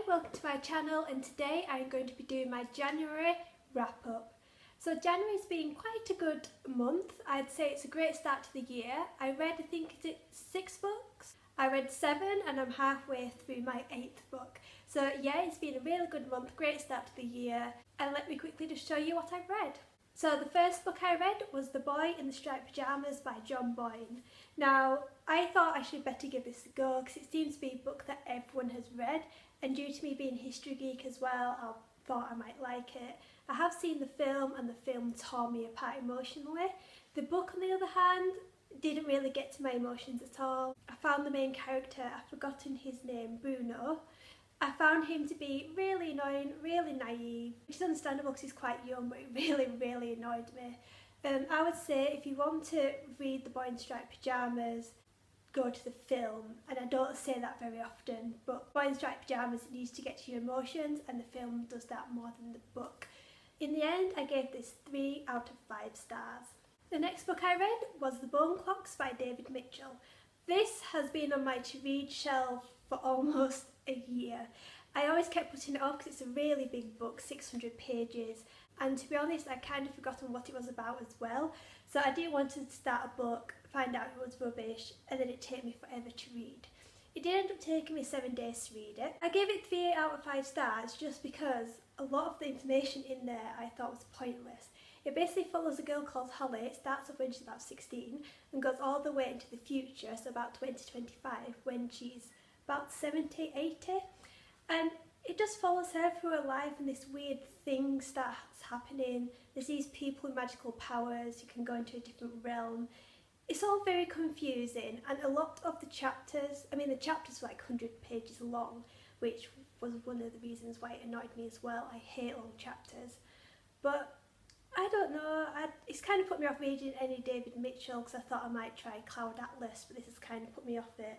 welcome to my channel, and today I'm going to be doing my January wrap up. So January's been quite a good month. I'd say it's a great start to the year. I read, I think, is it 6 books? I read 7 and I'm halfway through my 8th book. So yeah, it's been a really good month, great start to the year. And let me quickly just show you what I've read. So the first book I read was The Boy in the Striped Pajamas by John Boyne. Now, I thought I should better give this a go because it seems to be a book that everyone has read, and due to me being a history geek as well, I thought I might like it. I have seen the film and the film tore me apart emotionally. The book, on the other hand, didn't really get to my emotions at all. I found the main character, I've forgotten his name, Bruno. I found him to be really annoying, really naive, which is understandable because he's quite young, but it really annoyed me. I would say if you want to read The Boy in Striped Pajamas, go to the film, and I don't say that very often, but Boy in Striped Pajamas needs to get to your emotions, and the film does that more than the book. In the end, I gave this 3 out of 5 stars. The next book I read was The Bone Clocks by David Mitchell. This has been on my to-read shelf for almost a year. I always kept putting it off because it's a really big book, 600 pages, and to be honest, I kind of forgotten what it was about as well. So I didn't want to start a book, find out it was rubbish, and then it'd take me forever to read. It did end up taking me 7 days to read it. I gave it 3 out of 5 stars just because a lot of the information in there I thought was pointless. It basically follows a girl called Holly. It starts off when she's about 16 and goes all the way into the future, so about 2025, when she's about 70, 80. And it just follows her through her life, and this weird thing starts happening. There's these people with magical powers, you can go into a different realm. It's all very confusing, and a lot of the chapters, the chapters were like 100 pages long, which was one of the reasons why it annoyed me as well. I hate long chapters. But I don't know, it's kind of put me off reading any David Mitchell because I thought I might try Cloud Atlas, but this has kind of put me off it.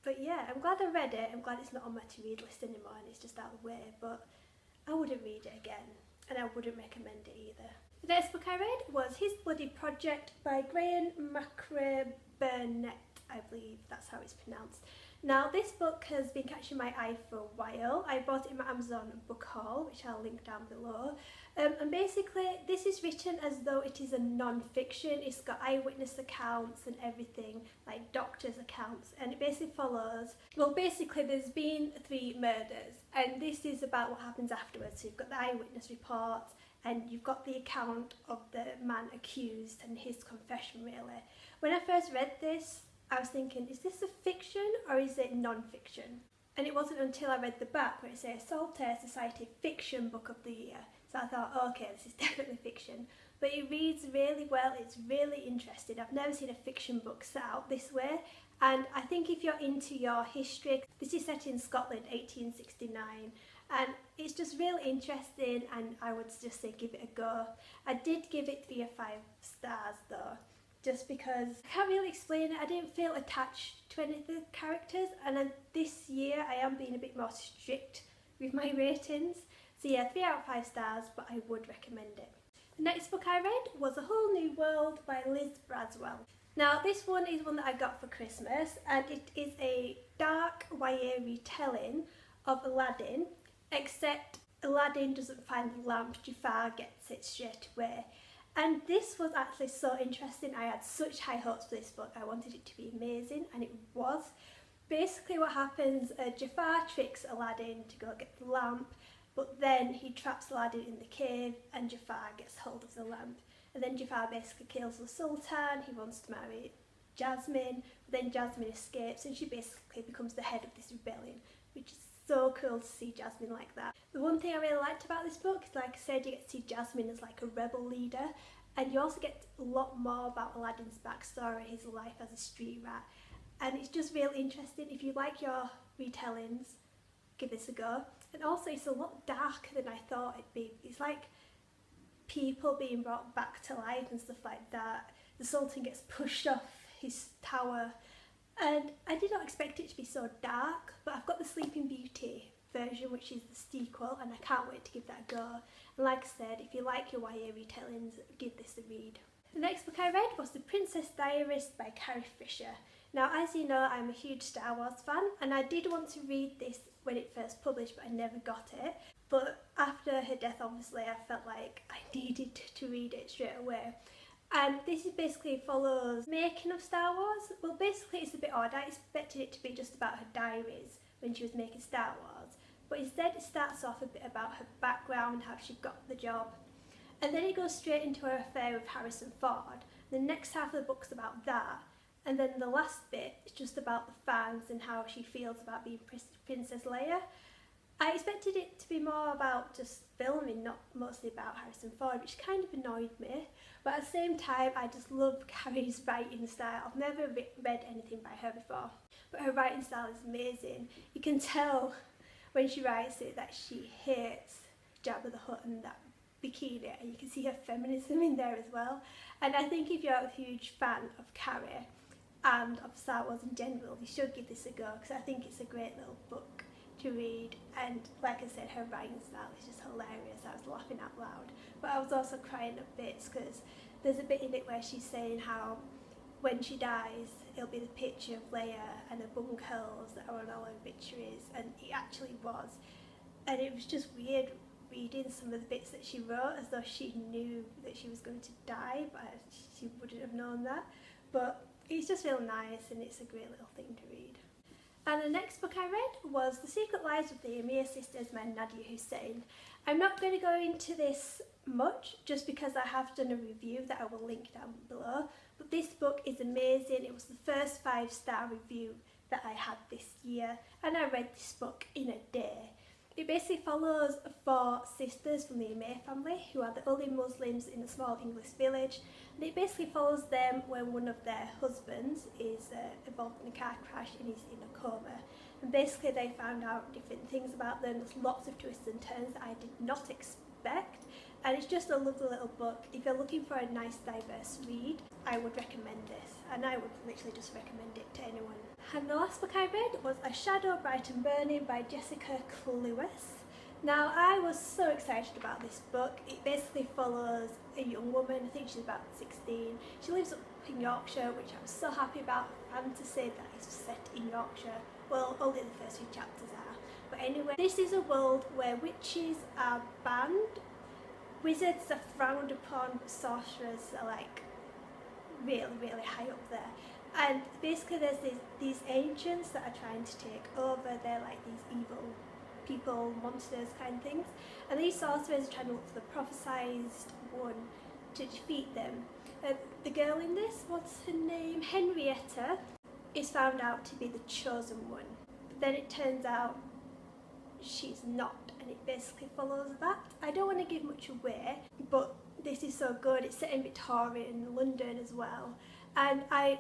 But yeah, I'm glad I read it. I'm glad it's not on my to-read list anymore and it's just out of the way, but I wouldn't read it again, and I wouldn't recommend it either. The next book I read was His Bloody Project by Graham Burnett, I believe that's how it's pronounced. Now, this book has been catching my eye for a while. I bought it in my Amazon book haul, which I'll link down below. And basically, this is written as though it is a non-fiction. It's got eyewitness accounts and everything, like doctors' accounts. And it basically follows, well, basically there's been 3 murders. And this is about what happens afterwards. So you've got the eyewitness reports, and you've got the account of the man accused and his confession, really. When I first read this, I was thinking, is this a fiction or is it non-fiction? And it wasn't until I read the back where it says Saltaire Society Fiction Book of the Year. So I thought, oh, okay, this is definitely fiction. But it reads really well, it's really interesting. I've never seen a fiction book set out this way. And I think if you're into your history, this is set in Scotland, 1869. And it's just really interesting, and I would just say give it a go. I did give it 3 or 5 stars though, just because I can't really explain it. I didn't feel attached to any of the characters, and then this year I am being a bit more strict with my ratings. So yeah, 3 out of 5 stars, but I would recommend it. The next book I read was A Whole New World by Liz Braswell. Now, this one is one that I got for Christmas, and it is a dark YA retelling of Aladdin, except Aladdin doesn't find the lamp, Jafar gets it straight away. And this was actually so interesting. I had such high hopes for this book. I wanted it to be amazing, and it was. Basically what happens, Jafar tricks Aladdin to go get the lamp, but then he traps Aladdin in the cave and Jafar gets hold of the lamp. And then Jafar basically kills the Sultan. He wants to marry Jasmine, but then Jasmine escapes and she basically becomes the head of this rebellion, which is so cool to see Jasmine like that. The one thing I really liked about this book is, like I said, you get to see Jasmine as like a rebel leader, and you also get a lot more about Aladdin's backstory, his life as a street rat, and it's just really interesting. If you like your retellings, give this a go. And also it's a lot darker than I thought it'd be. It's like people being brought back to life and stuff like that. The Sultan gets pushed off his tower, and I did not expect it to be so dark, but I've got the Sleeping Beauty version, which is the sequel, and I can't wait to give that a go. And like I said, if you like your YA retellings, give this a read. The next book I read was The Princess Diaries by Carrie Fisher. Now, as you know, I'm a huge Star Wars fan, and I did want to read this when it first published, but I never got it. But after her death, obviously, I felt like I needed to read it straight away. And this is basically follows making of Star Wars. Well, basically it's a bit odd. I expected it to be just about her diaries when she was making Star Wars, but instead it starts off a bit about her background, how she got the job, and then it goes straight into her affair with Harrison Ford. The next half of the book's about that, and then the last bit is just about the fans and how she feels about being Princess Leia. I expected it to be more about just filming, not mostly about Harrison Ford, which kind of annoyed me. But at the same time, I just love Carrie's writing style. I've never read anything by her before, but her writing style is amazing. You can tell when she writes it that she hates Jabba the Hutt and that bikini, and you can see her feminism in there as well. And I think if you're a huge fan of Carrie and of Star Wars in general, you should give this a go, because I think it's a great little book to read. And like I said, her writing style is just hilarious. I was laughing out loud, but I was also crying at bits, because there's a bit in it where she's saying how when she dies it'll be the picture of Leia and her bum curls that are on all her obituaries, and it actually was. And it was just weird reading some of the bits that she wrote as though she knew that she was going to die, but she wouldn't have known that. But it's just real nice, and it's a great little thing to read. And the next book I read was The Secret Lives of the Amir Sisters by Nadia Hussain. I'm not going to go into this much, just because I have done a review that I will link down below, but this book is amazing. It was the first 5-star review that I had this year, and I read this book in a day. It basically follows 4 sisters from the Amir family, who are the only Muslims in a small English village, and it basically follows them when one of their husbands is involved in a car crash and is in a coma. And basically they found out different things about them. There's lots of twists and turns that I did not expect, and it's just a lovely little book. If you're looking for a nice diverse read, I would recommend this, and I would literally just recommend it to anyone. And the last book I read was A Shadow Bright and Burning by Jessica Clueless. Now, I was so excited about this book. It basically follows a young woman, I think she's about 16. She lives up in Yorkshire, which I'm so happy about. Fantasy that is set in Yorkshire. Well, only the first few chapters are. But anyway, this is a world where witches are banned, wizards are frowned upon, sorcerers are like really high up there. And basically there's these ancients that are trying to take over. They're like these evil people, monsters kind of things. And these sorcerers are trying to look for the prophesized one to defeat them. The girl in this, what's her name? Henrietta, is found out to be the chosen one. But then it turns out she's not, and it basically follows that. I don't want to give much away, but this is so good. It's set in Victorian London as well, and I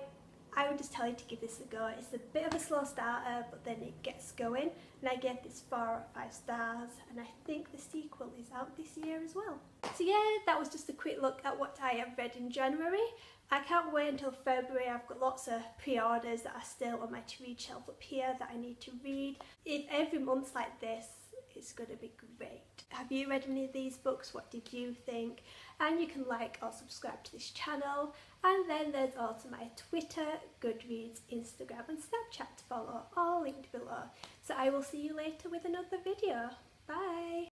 would just tell you to give this a go. It's a bit of a slow starter, but then it gets going, and I gave this 4 out of 5 stars, and I think the sequel is out this year as well. So yeah, that was just a quick look at what I have read in January. I can't wait until February. I've got lots of pre-orders that are still on my to-read shelf up here that I need to read. If every month's like this, it's going to be great. Have you read any of these books? What did you think? And you can like or subscribe to this channel. And then there's also my Twitter, Goodreads, Instagram and Snapchat to follow, all linked below. So I will see you later with another video. Bye!